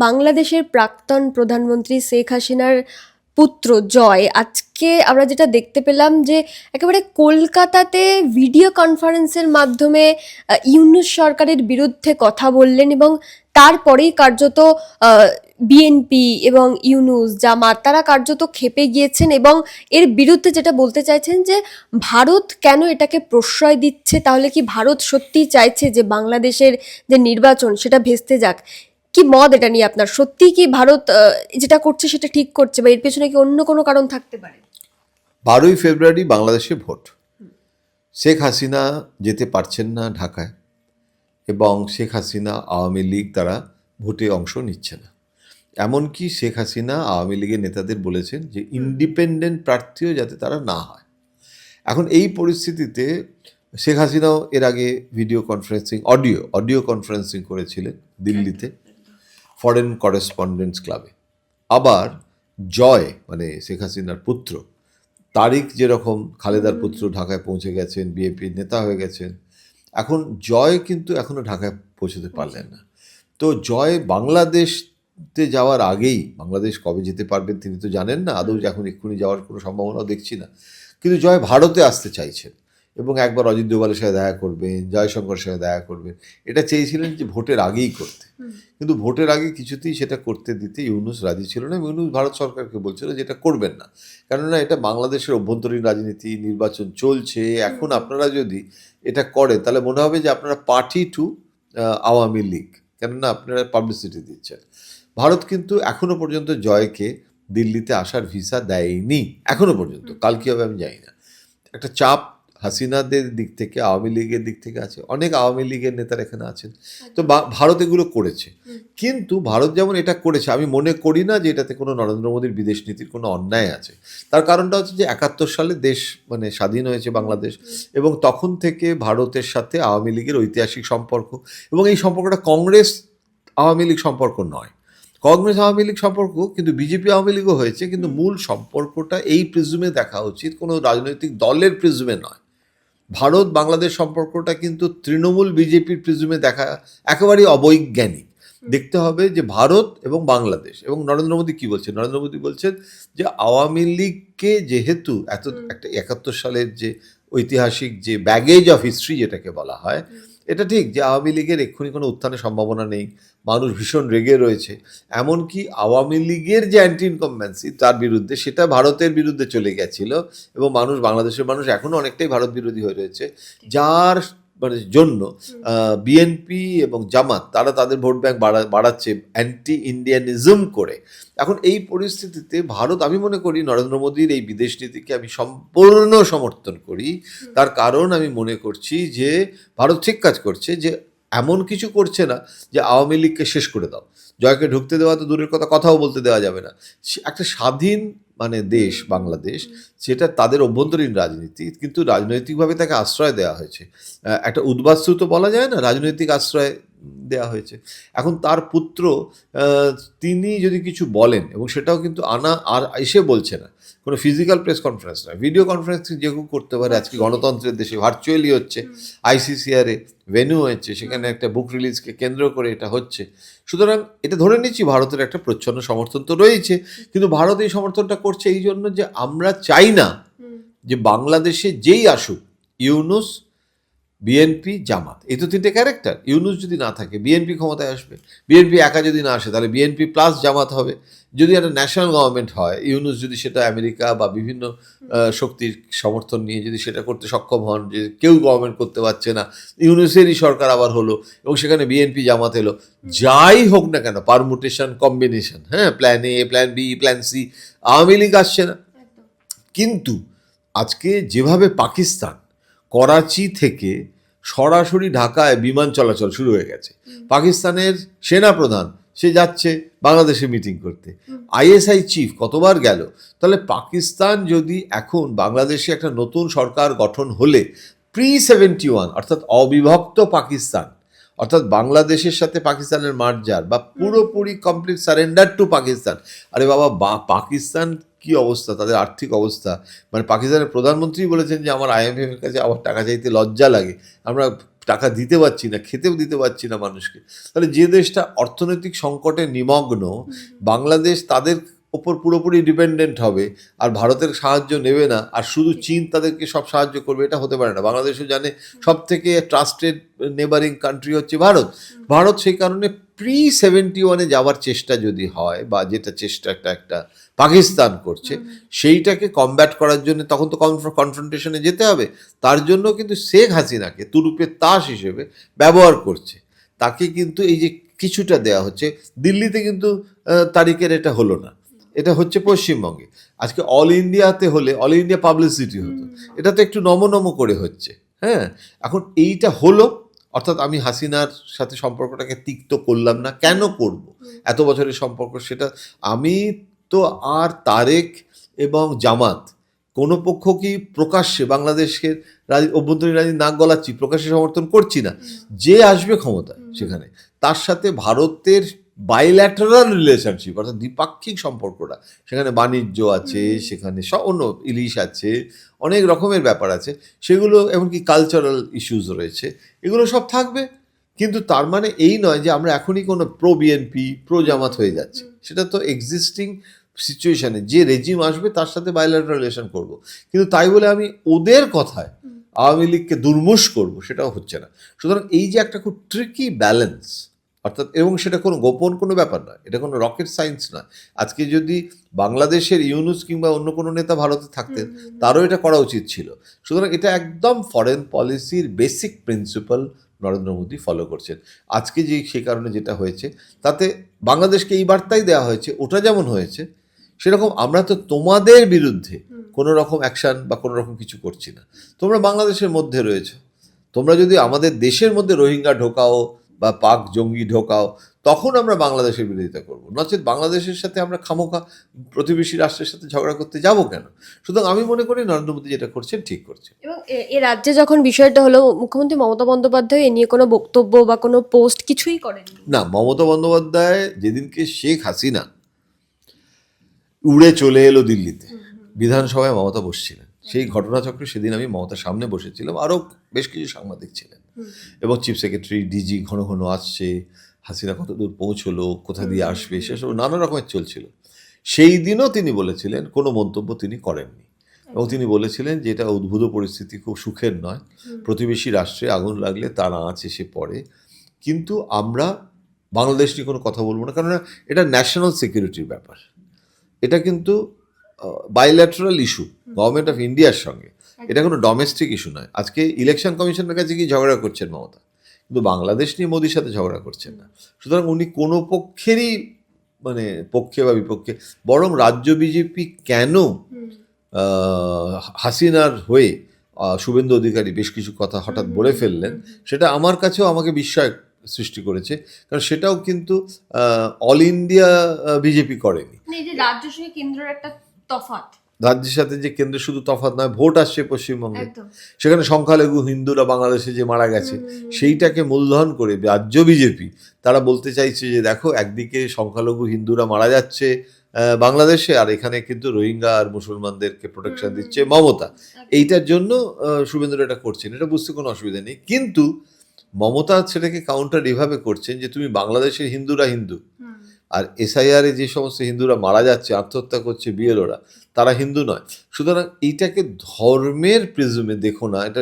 বাংলাদেশের প্রাক্তন প্রধানমন্ত্রী শেখ হাসিনার পুত্র জয়, আজকে আমরা যেটা দেখতে পেলাম যে একেবারে কলকাতাতে ভিডিও কনফারেন্সের মাধ্যমে ইউনূস সরকারের বিরুদ্ধে কথা বললেন এবং তারপরেই কার্যত বিএনপি এবং ইউনূস জামাত তারা কার্যত ক্ষেপে গিয়েছেন এবং এর বিরুদ্ধে যেটা বলতে চাইছেন যে ভারত কেন এটাকে প্রশ্রয় দিচ্ছে, তাহলে কি ভারত সত্যিই চাইছে যে বাংলাদেশের যে নির্বাচন সেটা ভেস্তে যাক? কি মত এটা নিয়ে আপনার? সত্যি কি ভারত যেটা করছে সেটা ঠিক করছে, বা এর পেছনে কি অন্য কোনো কারণ থাকতে পারে? 12ই ফেব্রুয়ারি বাংলাদেশে ভোট। শেখ হাসিনা যেতে পারছেন না ঢাকায়, এবং শেখ হাসিনা আওয়ামী লীগ তারা ভোটে অংশ নিচ্ছে না। এমনকি শেখ হাসিনা আওয়ামী লীগের নেতাদের বলেছেন যে ইন্ডিপেন্ডেন্ট প্রার্থীও যাতে তারা না হয়। এখন এই পরিস্থিতিতে শেখ হাসিনাও এর আগে ভিডিও কনফারেন্সিং অডিও কনফারেন্সিং করেছিলেন দিল্লিতে ফরেন করেসপন্ডেন্টস ক্লাবে। আবার জয় মানে শেখ হাসিনার পুত্র তারিক, যেরকম খালেদার পুত্র ঢাকায় পৌঁছে গেছেন, বিএনপির নেতা হয়ে গেছেন, এখন জয় কিন্তু এখনো ঢাকায় পৌঁছতে পারলেন না। তো জয় বাংলাদেশতে যাওয়ার আগেই, বাংলাদেশ কবে যেতে পারবেন তিনি তো জানেন না, আদৌ এখন এক্ষুনি যাওয়ার কোনো সম্ভাবনাও দেখছি না, কিন্তু জয় ভারতে আসতে চাইছেন এবং একবার অজিত দোভালের সাথে দেখা করবেন, জয়শঙ্করের সাথে দেখা করবেন, এটা চেয়েছিলেন যে ভোটের আগেই করতে। কিন্তু ভোটের আগে কিছুতেই সেটা করতে দিতে ইউনূস রাজি ছিল না। ইউনূস ভারত সরকারকে বলছিল যে এটা করবেন না, কেননা এটা বাংলাদেশের অভ্যন্তরীণ রাজনীতি, নির্বাচন চলছে, এখন আপনারা যদি এটা করেন তাহলে মনে হবে যে আপনারা পার্টি টু আওয়ামী লীগ, কেননা আপনারা পাবলিসিটি দিচ্ছেন। ভারত কিন্তু এখনো পর্যন্ত জয়কে দিল্লিতে আসার ভিসা দেয়নি এখনো পর্যন্ত। কাল কী হবে আমি জানি না। একটা চাপ হাসিনাদের দিক থেকে, আওয়ামী লীগের দিক থেকে আছে, অনেক আওয়ামী লীগের নেতারা এখানে আছেন। তো ভারত এগুলো করেছে, কিন্তু ভারত যেমন এটা করেছে, আমি মনে করি না যে এটাতে কোনো নরেন্দ্র মোদীর বিদেশ নীতির কোনো অন্যায় আছে। তার কারণটা হচ্ছে যে 71 সালে দেশ মানে স্বাধীন হয়েছে বাংলাদেশ, এবং তখন থেকে ভারতের সাথে আওয়ামী লীগের ঐতিহাসিক সম্পর্ক, এবং এই সম্পর্কটা কংগ্রেস আওয়ামী লীগ সম্পর্ক নয়। কংগ্রেস আওয়ামী লীগ সম্পর্ক কিন্তু বিজেপি আওয়ামী লীগও হয়েছে, কিন্তু মূল সম্পর্কটা এই প্রিজমে দেখা উচিত, কোনো রাজনৈতিক দলের প্রিজমে নয়। ভারত বাংলাদেশ সম্পর্কটা কিন্তু তৃণমূল বিজেপির প্রিজমে দেখা একেবারেই অবৈজ্ঞানিক। দেখতে হবে যে ভারত এবং বাংলাদেশ, এবং নরেন্দ্র মোদী কী বলছেন, নরেন্দ্র মোদী বলছেন যে আওয়ামী লীগকে যেহেতু এত একটা 71 সালের যে ঐতিহাসিক যে ব্যাগেজ অফ হিস্ট্রি যেটাকে বলা হয়, এটা ঠিক যে আওয়ামী লীগের এক্ষুনি কোনো উত্থানের সম্ভাবনা নেই, মানুষ ভীষণ রেগে রয়েছে। এমনকি আওয়ামী লীগের যে অ্যান্টি ইনকামবেন্সি তার বিরুদ্ধে, সেটা ভারতের বিরুদ্ধে চলে গেছিল, এবং মানুষ, বাংলাদেশের মানুষ এখনও অনেকটাই ভারত বিরোধী হয়ে রয়েছে, যার মানে জন্য বিএনপি এবং জামাত তারা তাদের ভোট ব্যাংক বাড়াচ্ছে অ্যান্টি ইন্ডিয়ানিজম করে। এখন এই পরিস্থিতিতে ভারত, আমি মনে করি নরেন্দ্র মোদীর এই বিদেশ নীতিকে আমি সম্পূর্ণ সমর্থন করি। তার কারণ আমি মনে করছি যে ভারত ঠিক কাজ করছে, যে এমন কিছু করছে না যে আওয়ামী লীগকে শেষ করে দাও, জয়কে ঢুকতে দেওয়া তো দূরের কথা, কথাও বলতে দেওয়া যাবে না। একটা স্বাধীন মানে দেশ বাংলাদেশ, সেটা তাদের অভ্যন্তরীণ রাজনীতি, কিন্তু রাজনৈতিকভাবে তাকে আশ্রয় দেওয়া হয়েছে। একটা উদ্বাস্তু তো বলা যায় না, রাজনৈতিক আশ্রয় দেওয়া হয়েছে। এখন তার পুত্র তিনি যদি কিছু বলেন, এবং সেটাও কিন্তু আর এসে বলছে না, কোনো ফিজিক্যাল প্রেস কনফারেন্স নয়, ভিডিও কনফারেন্সিং যে কেউ করতে পারে, আজকে গণতন্ত্রের দেশে ভার্চুয়ালি হচ্ছে, আইসিসিআরে ভেন্যু হয়েছে, সেখানে একটা বুক রিলিজকে কেন্দ্র করে এটা হচ্ছে। সুতরাং এটা ধরে নিচ্ছি ভারতের একটা প্রচ্ছন্ন সমর্থন তো রয়েছে, কিন্তু ভারত এই সমর্থনটা করছে এই জন্য যে আমরা চাই না যে বাংলাদেশে যেই আসুক, ইউনূস, বিএনপি, জামাত, এই তো তিনটে ক্যারেক্টার, ইউনূস যদি না থাকে বিএনপি ক্ষমতায় আসবে, বিএনপি একা যদি না আসে তাহলে বিএনপি প্লাস জামাত হবে। যদি একটা ন্যাশনাল গভর্নমেন্ট হয়, ইউনূস যদি সেটা আমেরিকা বা বিভিন্ন শক্তির সমর্থন নিয়ে যদি সেটা করতে সক্ষম হন, যে কেউ গভর্নমেন্ট করতে পারছে না, ইউনূসেরই সরকার আবার হলো, এবং সেখানে বিএনপি জামাত এলো, যাই হোক না কেন, পারমুটেশন কম্বিনেশন, হ্যাঁ, plan A, plan B, plan C, Awami League আসছে না। কিন্তু আজকে যেভাবে পাকিস্তান করাচি থেকে সরাসরি ঢাকায় বিমান চলাচল শুরু হয়ে গেছে, পাকিস্তানের সেনাপ্রধান সে যাচ্ছে বাংলাদেশে মিটিং করতে, আইএসআই চিফ কতবার গেল। তাহলে পাকিস্তান যদি এখন বাংলাদেশে একটা নতুন সরকার গঠন হলে প্রি-71 অর্থাৎ অবিভক্ত পাকিস্তান, অর্থাৎ বাংলাদেশের সাথে পাকিস্তানের মার্জার বা পুরোপুরি কমপ্লিট সারেন্ডার টু পাকিস্তান, আরে বাবা, পাকিস্তান কি অবস্থা, তাদের আর্থিক অবস্থা, মানে পাকিস্তানের প্রধানমন্ত্রী বলেছেন যে আমার IMF এর কাছে আবার টাকা চাইতে লজ্জা লাগে, আমরা টাকা দিতে পারছি না, খেতেও দিতে পারছি না মানুষকে, তাহলে যে দেশটা অর্থনৈতিক সংকটে নিমগ্ন, বাংলাদেশ তাদের ওপর পুরোপুরি ডিপেন্ডেন্ট হবে আর ভারতের সাহায্য নেবে না, আর শুধু চীন তাদেরকে সব সাহায্য করবে, এটা হতে পারে না। বাংলাদেশও জানে সব থেকে ট্রাস্টেড নেবারিং কান্ট্রি হচ্ছে ভারত। ভারত সেই কারণে প্রি-71-এ যাওয়ার চেষ্টা যদি হয়, বা যেটা চেষ্টা একটা পাকিস্তান করছে, সেইটাকে কমব্যাট করার জন্য তখন তো কনফ্রন্টেশনে যেতে হবে। তার জন্য কিন্তু শেখ হাসিনাকে তুরুপের তাস হিসেবে ব্যবহার করছে। তাকে কিন্তু এই যে কিছুটা দেওয়া হচ্ছে, দিল্লিতে কিন্তু তারিখের এটা হলো না, এটা হচ্ছে পশ্চিমবঙ্গে। আজকে অল ইন্ডিয়াতে হলে অল ইন্ডিয়া পাবলিসিটি হতো, এটা তো একটু নম করে হচ্ছে। হ্যাঁ, এখন এইটা হলো, অর্থাৎ আমি হাসিনার সাথে সম্পর্কটাকে তিক্ত করলাম না, কেন করব? এত বছরের সম্পর্ক, সেটা আমি তো আর তারেক এবং জামাত কোনো পক্ষ কি প্রকাশ্যে বাংলাদেশের অভ্যন্তরীণ রাজনীতি নাক গলাচ্ছি, প্রকাশ্যে সমর্থন করছি না। যে আসবে ক্ষমতায় সেখানে, তার সাথে ভারতের বাইল্যাটারাল রিলেশনশিপ, অর্থাৎ দ্বিপাক্ষিক সম্পর্কটা, সেখানে বাণিজ্য আছে, সেখানে অন্য ইলিশ আছে, অনেক রকমের ব্যাপার আছে, সেগুলো এমনকি কালচারাল ইস্যুস রয়েছে, এগুলো সব থাকবে। কিন্তু তার মানে এই নয় যে আমরা এখনই কোনো প্রো বিএনপি প্রো জামাত হয়ে যাচ্ছি। সেটা তো এক্সিস্টিং সিচুয়েশনে যে রেজিম আসবে তার সাথে বাইল্যাটারাল রিলেশন করব, কিন্তু তাই বলে আমি ওদের কথায় আওয়ামী লীগকে দুর্মুষ করব, সেটাও হচ্ছে না। সুতরাং এই যে একটা খুব ট্রিকি ব্যালেন্স, অর্থাৎ, এবং সেটা কোনো গোপন কোনো ব্যাপার নয়, এটা কোনো রকেট সায়েন্স নয়। আজকে যদি বাংলাদেশের ইউনুস কিংবা অন্য কোনো নেতা ভারতে থাকতেন, তারও এটা করা উচিত ছিল। সুতরাং এটা একদম ফরেন পলিসির basic principal Narendra Modi follow করছেন। আজকে যে সে কারণে যেটা হয়েছে, তাতে বাংলাদেশকে এই বার্তাই দেওয়া হয়েছে, ওটা যেমন হয়েছে সেরকম আমরা তো তোমাদের বিরুদ্ধে কোনো রকম অ্যাকশান বা কোনো রকম কিছু করছি না। তোমরা বাংলাদেশের মধ্যে রয়েছো, তোমরা যদি আমাদের দেশের মধ্যে রোহিঙ্গা ঢোকাও বা পাক জঙ্গি ঢোকাও, তখন আমরা বাংলাদেশের বিরোধিতা করবো, নচেত বাংলাদেশের সাথে আমরা খামোখা প্রতিবেশী রাষ্ট্রের সাথে ঝগড়া করতে যাব কেন? সুতরাং আমি মনে করি নরেন্দ্র মোদী যেটা করছেন ঠিক করছেন। এবং এ রাজ্যে যখন বিষয়টা হলো, মুখ্যমন্ত্রী মমতা বন্দ্যোপাধ্যায় এ নিয়ে কোনো বক্তব্য বা কোনো পোস্ট কিছুই করেননি। না, মমতা বন্দ্যোপাধ্যায় যেদিনকে শেখ হাসিনা উড়ে চলে এলো দিল্লিতে, বিধানসভায় মমতা বসছিলেন, সেই ঘটনাচক্রে সেদিন আমি মমতার সামনে বসেছিলাম, আরও বেশ কিছু সাংবাদিক ছিলেন, এবং চিফ সেক্রেটারি ডিজি ঘন ঘন আসছে, হাসিনা কত দূর পৌঁছলো, কোথা দিয়ে আসবে, সেসব নানা রকমের চলছিল। সেই দিনও তিনি বলেছিলেন, কোনো মন্তব্য তিনি করেননি, এবং তিনি বলেছিলেন যে এটা উদ্ভূত পরিস্থিতি, খুব সুখের নয়, প্রতিবেশী রাষ্ট্রে আগুন লাগলে তার আঁচ এসে পড়ে, কিন্তু আমরা বাংলাদেশ নিয়ে কোনো কথা বলবো না, কারণ এটা ন্যাশনাল সিকিউরিটির ব্যাপার, এটা কিন্তু বাইল্যাটারাল ইস্যু গভর্নমেন্ট অফ ইন্ডিয়ার সঙ্গে, এটা কোনো ডোমেস্টিক ইস্যু নয়। আজকে ইলেকশন কমিশনের কাছে কি ঝগড়া করছেন মমতা, কিন্তু বাংলাদেশ নিয়ে মোদির সাথে ঝগড়া করছেন না। সুতরাং উনি কোনো পক্ষেরই মানে পক্ষে বা বিপক্ষে, বরং রাজ্য বিজেপি কেন হাসিনার হয়ে শুভেন্দু অধিকারী বেশ কিছু কথা হঠাৎ বলে ফেললেন, সেটা আমার কাছেও আমাকে বিস্ময় সৃষ্টি করেছে, কারণ সেটাও কিন্তু অল ইন্ডিয়া বিজেপি করেনি। এই যে রাজ্য সঙ্গে কেন্দ্রের একটা তফাৎ, রাজ্যের সাথে যে কেন্দ্রের শুধু তফাৎ নয়, ভোট আসছে পশ্চিমবঙ্গে, সেখানে সংখ্যালঘু হিন্দুরা বাংলাদেশে যে মারা গেছে, সেইটাকে মূলধন করে রাজ্য বিজেপি তারা বলতে চাইছে যে দেখো, একদিকে সংখ্যালঘু হিন্দুরা মারা যাচ্ছে বাংলাদেশে, আর এখানে কিন্তু রোহিঙ্গা আর মুসলমানদেরকে প্রোটেকশন দিচ্ছে মমতা। এইটার জন্য শুভেন্দু এটা করছেন, এটা বুঝতে কোনো অসুবিধা নেই, কিন্তু মমতা সেটাকে কাউন্টার এভাবে করছেন যে তুমি বাংলাদেশের হিন্দুরা হিন্দু, আর এসআইআরে যে সমস্ত হিন্দুরা মারা যাচ্ছে, আত্মহত্যা করছে বিএলওরা, তারা হিন্দু নয়। সুতরাং এইটাকে ধর্মের প্রিজমে দেখো না, এটা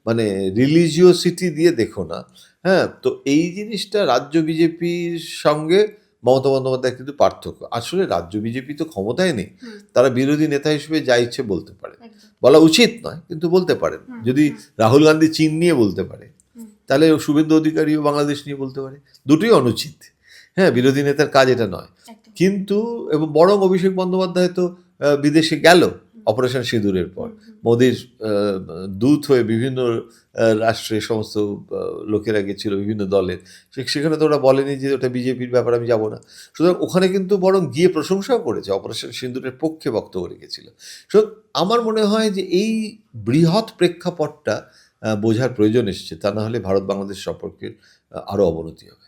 মানে রিলিজিওসিটি দিয়ে দেখো না। হ্যাঁ, তো এই জিনিসটা রাজ্য বিজেপির সঙ্গে মমতা বন্দ্যোপাধ্যায় কিন্তু পার্থক্য। আসলে রাজ্য বিজেপি তো ক্ষমতায় নেই, তারা বিরোধী নেতা হিসেবে যা ইচ্ছে বলতে পারে, বলা উচিত নয় কিন্তু বলতে পারেন। যদি রাহুল গান্ধী চীন নিয়ে বলতে পারে, তাহলে শুভেন্দু অধিকারীও বাংলাদেশ নিয়ে বলতে পারে, দুটোই অনুচিত। হ্যাঁ, বিরোধী নেতার কাজ এটা নয়। কিন্তু এবং বরং অভিষেক বন্দ্যোপাধ্যায় তো বিদেশে গেল অপারেশন সিঁদুরের পর, মোদির দূত হয়ে বিভিন্ন রাষ্ট্রে সমস্ত লোকেরা গেছিল বিভিন্ন দলের, সেখানে তো ওরা বলেনি যে ওটা বিজেপির ব্যাপার, আমি যাব না। সুতরাং ওখানে কিন্তু বরং গিয়ে প্রশংসাও করেছে, অপারেশন সিঁদুরের পক্ষে বক্তব্য রেখেছিল। সুতরাং আমার মনে হয় যে এই বৃহৎ প্রেক্ষাপটটা বোঝার প্রয়োজন এসেছে, তা না হলে ভারত বাংলাদেশ সম্পর্কের আরও অবনতি হবে।